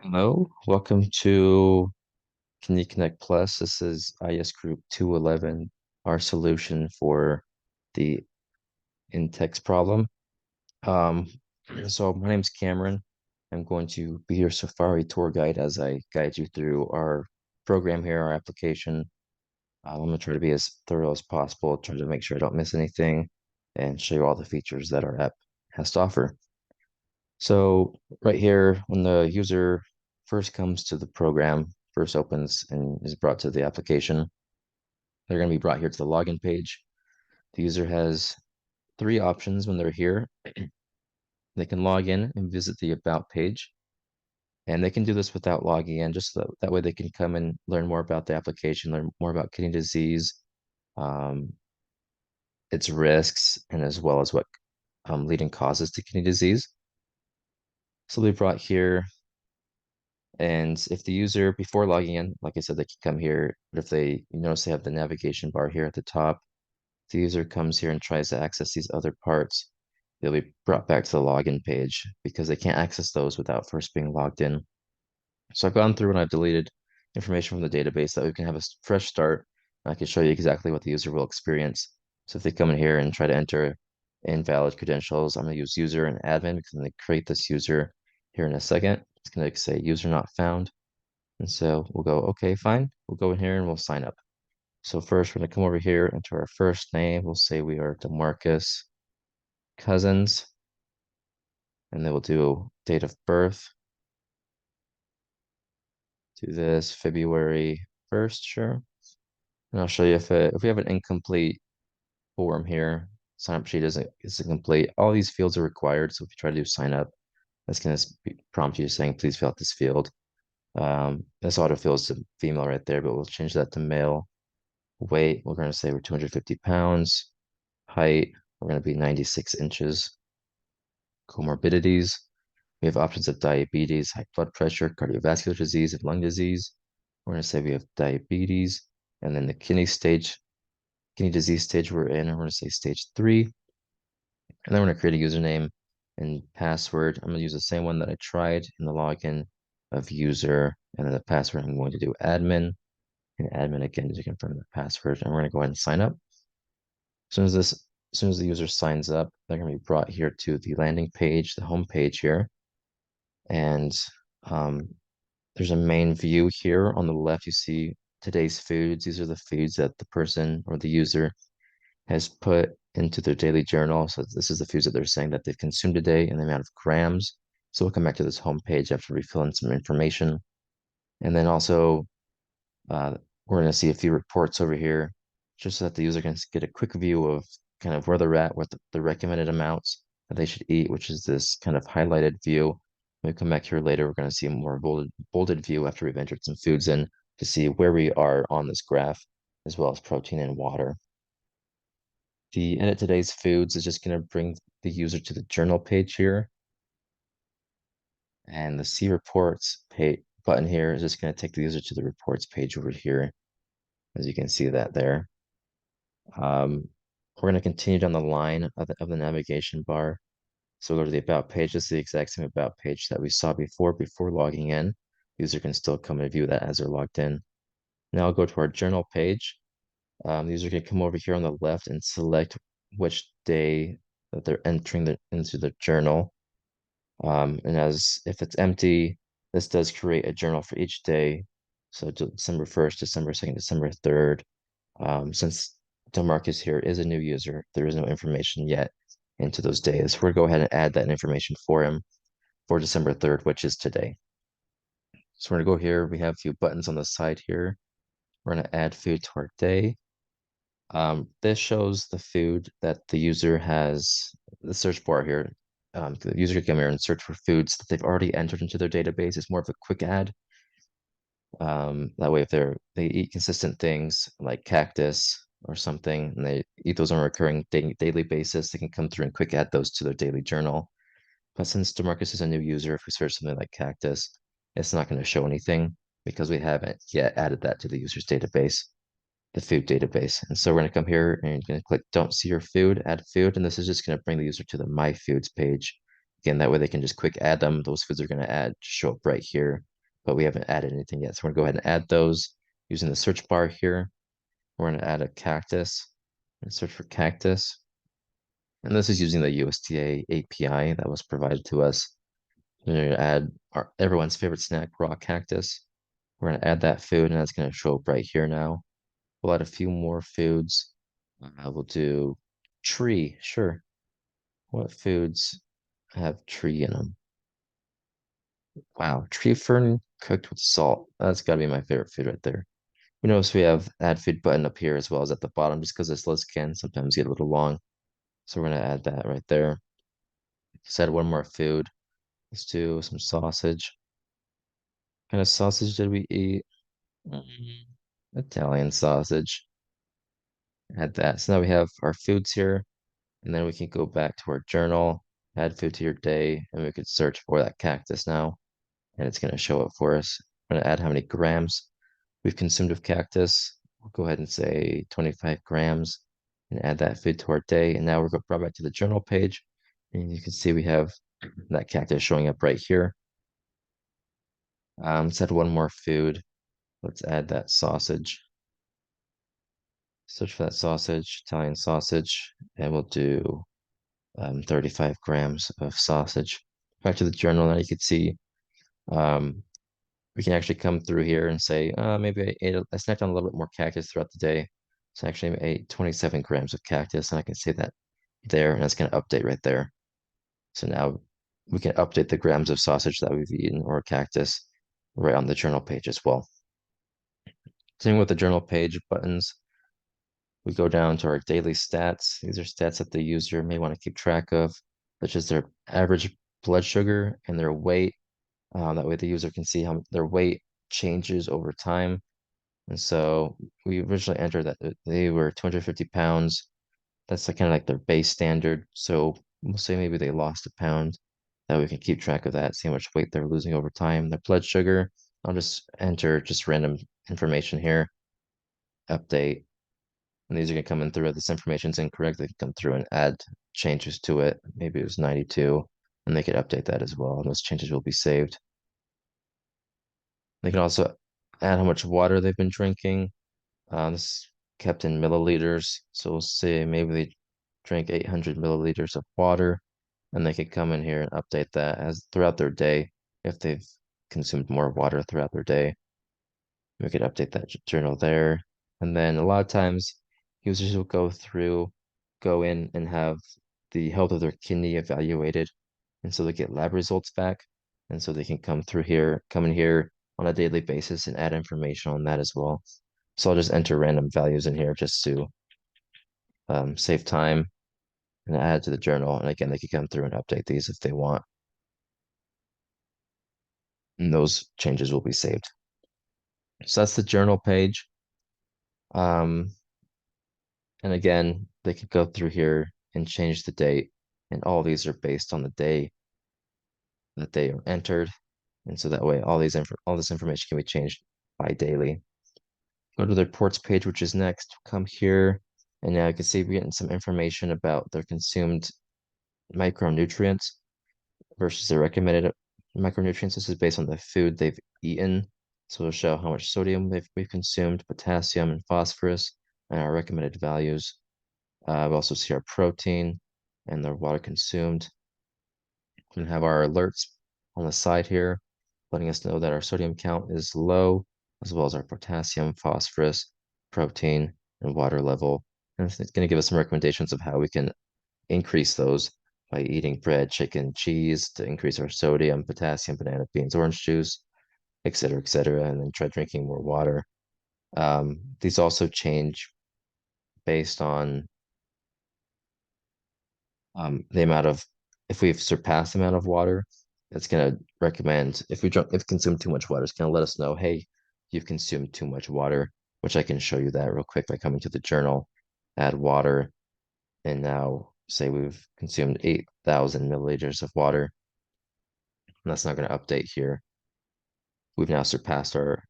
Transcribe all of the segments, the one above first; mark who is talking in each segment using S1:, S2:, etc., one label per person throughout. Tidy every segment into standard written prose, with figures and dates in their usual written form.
S1: Hello, welcome to KidneyKonnect Plus. This is IS Group 211, our solution for the in-text problem. Um, so my name's Cameron. I'm going to be your Safari tour guide as I guide you through our program here, our application. I'm going to try to be as thorough as possible, try to make sure I don't miss anything, and show you all the features that our app has to offer. So right here, when the user first comes to the program, first opens and is brought to the application, they're going to be brought here to the login page. The user has three options when they're here. They can log in and visit the About page, and they can do this without logging in, just so that way they can come and learn more about the application, learn more about kidney disease, um, its risks, and as well as what leading causes to kidney disease. So they're brought here. And if the user, before logging in, like I said, they can come here. But if you notice they have the navigation bar here at the top, the user comes here and tries to access these other parts, they'll be brought back to the login page because they can't access those without first being logged in. So I've gone through and I've deleted information from the database that we can have a fresh start. And I can show you exactly what the user will experience. So if they come in here and try to enter invalid credentials, I'm going to use user and admin because I'm going to create this user here in a second. It's going to say user not found. And so we'll go, okay, fine. We'll go in here and we'll sign up. So first, we're going to come over here into our first name. We'll say we are DeMarcus Cousins. And then we'll do date of birth. Do this February 1st, sure. And I'll show you if we have an incomplete form here, sign up sheet isn't complete. All these fields are required. So if you try to do sign up, that's going to prompt you saying, please fill out this field. This autofills to female right there, but we'll change that to male. Weight, we're going to say we're 250 pounds. Height, we're going to be 96 inches. Comorbidities, we have options of diabetes, high blood pressure, cardiovascular disease, and lung disease. We're going to say we have diabetes, and then the kidney disease stage we're in, we're going to say stage 3. And then we're going to create a username and password. I'm going to use the same one that I tried in the login of user, and then the password I'm going to do admin, and admin again to confirm the password. And we're going to go ahead and sign up. As soon as the user signs up, they're going to be brought here to the landing page, the home page here. And um, there's a main view here on the left. You see today's foods. These are the foods that the person or the user has put into their daily journal. So this is the foods that they're saying that they've consumed today and the amount of grams. So we'll come back to this home page after we fill in some information. And then also uh, we're going to see a few reports over here just so that the user can get a quick view of kind of where they're at, what the recommended amounts that they should eat, which is this kind of highlighted view. When we come back here later, we're going to see a more bolded view after we've entered some foods in to see where we are on this graph, as well as protein and water. The edit today's foods is just going to bring the user to the journal page here. And the see reports button here is just going to take the user to the reports page over here, as you can see that there. We're going to continue down the line of the navigation bar. So we'll go to the About page. This is the exact same About page that we saw before logging in. User can still come and view that as they're logged in. Now I'll go to our journal page. The user can come over here on the left and select which day that they're entering into the journal. And if it's empty, this does create a journal for each day. So December 1st, December 2nd, December 3rd. Since DeMarcus here is a new user, there is no information yet into those days. We're going to go ahead and add that information for him for December 3rd, which is today. So we're going to go here. We have a few buttons on the side here. We're going to add food to our day. This shows the food that the user has, the search bar here. The user can come here and search for foods that they've already entered into their database. It's more of a quick add. That way, if they eat consistent things like cactus or something, and they eat those on a recurring daily basis, they can come through and quick add those to their daily journal. But since DeMarcus is a new user, if we search something like cactus, it's not going to show anything because we haven't yet added that to the user's database, the food database. And so we're going to come here and you're going to click Don't See Your Food, Add Food, and this is just going to bring the user to the My Foods page. Again, that way they can just quick add them. Those foods are going to show up right here but we haven't added anything yet. So we're gonna go ahead and add those using the search bar here. We're gonna add a cactus and search for cactus. And this is using the USDA API that was provided to us. We're gonna add everyone's favorite snack, raw cactus. We're gonna add that food, and that's gonna show up right here now. We'll add a few more foods. We'll do tree, sure. What foods have tree in them? Wow, tree fern cooked with salt. That's gotta be my favorite food right there. You notice we have add food button up here as well as at the bottom, just because this list can sometimes get a little long. So we're gonna add that right there. Let's add one more food. Let's do some sausage. What kind of sausage did we eat? Mm, Italian sausage. Add that. So now we have our foods here, and then we can go back to our journal, add food to your day, and we could search for that cactus now, and it's gonna show up for us. We're gonna add how many grams we've consumed of cactus. We'll go ahead and say 25 grams and add that food to our day. And now we're brought back to the journal page, and you can see we have that cactus showing up right here. Let's add one more food. Let's add that sausage. Search for that sausage, Italian sausage, and we'll do 35 grams of sausage. Back to the journal, now you can see um, we can actually come through here and say, maybe I snacked on a little bit more cactus throughout the day. So actually I ate 27 grams of cactus, and I can say that there, and it's going to update right there. So now we can update the grams of sausage that we've eaten or cactus right on the journal page as well. Same with the journal page buttons. We go down to our daily stats. These are stats that the user may want to keep track of, such as their average blood sugar and their weight. That way the user can see how their weight changes over time. And so we originally entered that they were 250 pounds. That's like, kind of like their base standard. So we'll say maybe they lost a pound. That we can keep track of that, see how much weight they're losing over time. Their blood sugar, I'll just enter just random information here, update. And these are gonna come in through. If this information's incorrect, they can come through and add changes to it. Maybe it was 92, and they could update that as well. And those changes will be saved. They can also add how much water they've been drinking. This is kept in milliliters. So we'll say maybe they drank 800 milliliters of water, and they could come in here and update that as throughout their day if they've consumed more water throughout their day. We could update that journal there. And then a lot of times users will go in and have the health of their kidney evaluated. And so they get lab results back. And so they can come in here on a daily basis and add information on that as well. So I'll just enter random values in here just to save time and add to the journal. And again, they can come through and update these if they want. And those changes will be saved. So that's the journal page. Um, and again, they could go through here and change the date. And all these are based on the day that they are entered. And so that way all this information can be changed by daily. Go to the reports page, which is next. Come here, and now you can see we're getting some information about their consumed micronutrients versus their recommended micronutrients. This is based on the food they've eaten. So it'll show how much sodium we've consumed, potassium and phosphorus, and our recommended values. We also see our protein and the water consumed. We have our alerts on the side here, letting us know that our sodium count is low, as well as our potassium, phosphorus, protein, and water level. And it's going to give us some recommendations of how we can increase those by eating bread, chicken, cheese to increase our sodium, potassium, banana, beans, orange juice, et cetera, and then try drinking more water. These also change based on the amount of, if we've surpassed the amount of water, it's going to recommend, if consumed too much water, it's going to let us know, hey, you've consumed too much water, which I can show you that real quick by coming to the journal, add water, and now say we've consumed 8,000 milliliters of water. And that's not going to update here. We've now surpassed our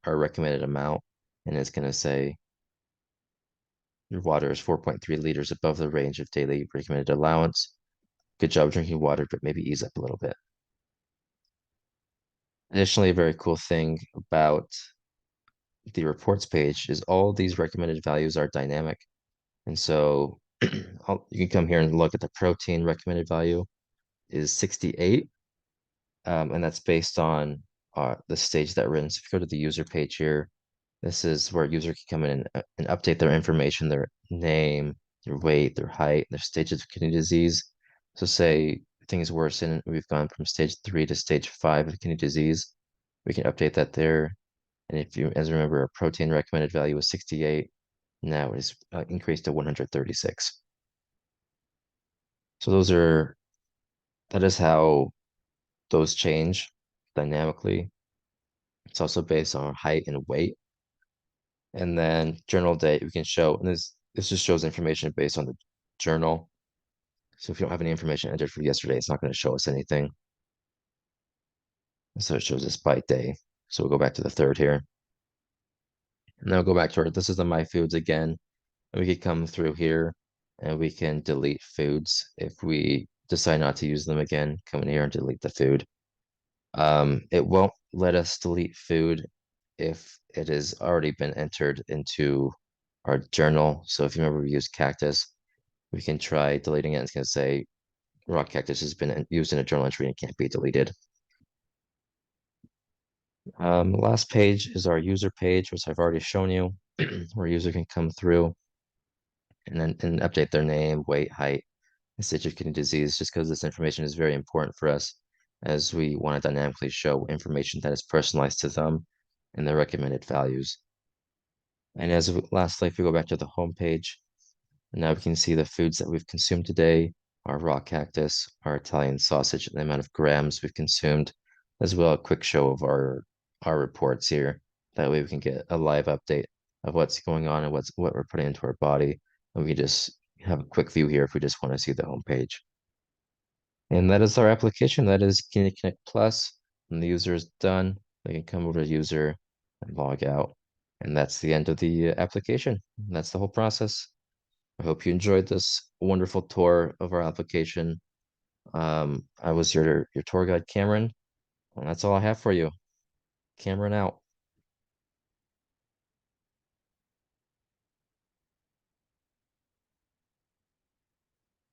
S1: recommended amount, and it's going to say your water is 4.3 liters above the range of daily recommended allowance. Good job drinking water, but maybe ease up a little bit. Additionally, a very cool thing about the reports page is all these recommended values are dynamic. And so you can come here and look at the protein recommended value is 68. And that's based on the stage that we're in. So if you go to the user page here, this is where a user can come in and update their information, their name, their weight, their height, their stages of kidney disease. So say things worsen, we've gone from stage 3 to stage 5 of kidney disease. We can update that there. And if you, as remember, a protein recommended value was 68, now it is increased to 136. So that is how those change dynamically. It's also based on height and weight. And then journal date, we can show, and this just shows information based on the journal. So if you don't have any information entered for yesterday, it's not going to show us anything. So it shows us by day. So we'll go back to the third here. And then we'll go back to this is the My Foods again. And we could come through here and we can delete foods if we decide not to use them again. Come in here and delete the food. It won't let us delete food if it has already been entered into our journal. So if you remember we used cactus, we can try deleting it. It's going to say raw cactus has been used in a journal entry and can't be deleted. The last page is our user page, which I've already shown you, where a user can come through and update their name, weight, height, and stage of kidney disease, just because this information is very important for us as we want to dynamically show information that is personalized to them and their recommended values. And lastly, if we go back to the home page, now we can see the foods that we've consumed today, our raw cactus, our Italian sausage, the amount of grams we've consumed, as well as a quick show of our reports here. That way we can get a live update of what's going on and what we're putting into our body. And we can just have a quick view here if we just want to see the home page. And that is our application. That is KidneyKonnect Plus. When the user is done, they can come over to user and log out. And that's the end of the application. That's the whole process. I hope you enjoyed this wonderful tour of our application. I was your tour guide, Cameron, and that's all I have for you. Cameron out.